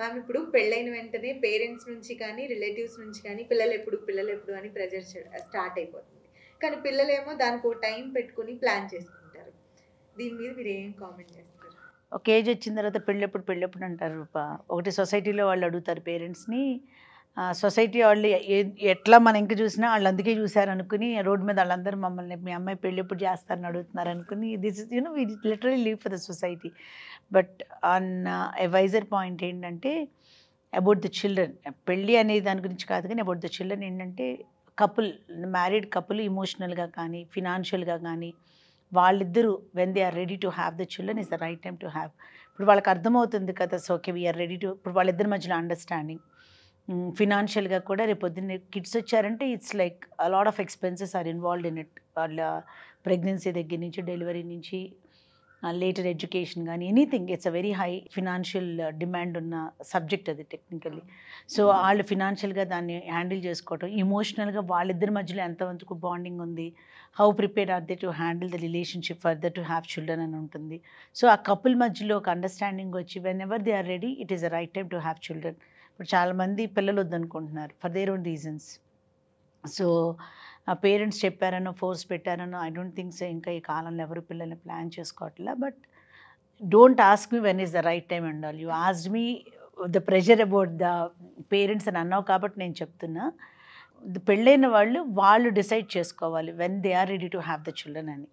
Ma'am ఇప్పుడు పెళ్ళైన వెంటనే పేరెంట్స్ నుంచి కానీ, రిలేటివ్స్ నుంచి కానీ పిల్లలెప్పుడు అని ప్రెషర్ స్టార్ట్ అయిపోతుంది. కానీ పిల్లలేమో దానికో టైం పెట్టుకొని ప్లాన్ చేసుకుంటారు. దీని మీద మీరేం కామెంట్ చేస్తారు? ఒక ఏజ్ వచ్చిన తర్వాత పెళ్ళెప్పుడు అంటారు ఒకటి సొసైటీలో వాళ్ళు అడుగుతారు పేరెంట్స్‌ని. సొసైటీ వాళ్ళు ఎట్లా మనం ఇంక చూసినా ఆళ్ళు అందుకే చూసారనుకుని రోడ్డు మీద ఆళ్ళందరూ మమ్మల్ని మీ అమ్మాయి పెళ్ళెప్పుడు చేస్తారని అడుగుతున్నారనుకుని this is we literally live for the society. But on a wiser point ఏంటంటే అబౌట్ ద చిల్డ్రన్. పెళ్ళి అనే దాని గురించి కాదు కానీ అబౌట్ ద చిల్డ్రన్ ఏంటంటే మ్యారీడ్ కపుల్ ఎమోషనల్‌గా కానీ, ఫినాన్షియల్‌గా కానీ వాళ్ళిద్దరూ when they are ready to have the children is the right time to have. ఇప్పుడు వాళ్ళకి అర్థమవుతుంది కదా! So okay we are ready to ఇప్పుడు వాళ్ళిద్దరి మధ్యలో అండర్‌స్టాండింగ్. ఫినాన్షియల్‌గా కూడా రేపొద్దున్నే కిడ్స్ వచ్చారంటే it's like lot of expenses are involved in it. వాళ్ళ ప్రెగ్నెన్సీ దగ్గర నుంచి, డెలివరీ నుంచి, లేటర్ ఎడ్యుకేషన్ గానీ anything it's a very high financial demand ఉన్న సబ్జెక్ట్ అది టెక్నికల్లీ. సో వాళ్ళు ఫినాన్షియల్‌గా దాన్ని హ్యాండిల్ చేసుకోవటం, ఎమోషనల్‌గా వాళ్ళిద్దరి మధ్యలో ఎంతవరకు బాండింగ్ ఉంది, how prepared are they to handle the relationship further to have children అని ఉంటుంది. సో ఆ కపుల్ మధ్యలో ఒక అండర్‌స్టాండింగ్ వచ్చి whenever they are ready it is the right time to have children. ఇప్పుడు చాలామంది పిల్లలు వద్దనుకుంటున్నారు for their own reasons. So ఆ పేరెంట్స్ చెప్పారనో, ఫోర్స్ పెట్టారనో ఐ డోంట్ థింక్ సో ఇంకా ఈ కాలంలో ఎవరు పిల్లల్ని ప్లాన్ చేసుకోవట్లే. But don't ask me when is the right time and all. You asked me the pressure about the parents అని అన్నావు కాబట్టి నేను చెప్తున్నా. పెళ్ళైన వాళ్ళు డిసైడ్ చేసుకోవాలి when they are ready to have the children అని.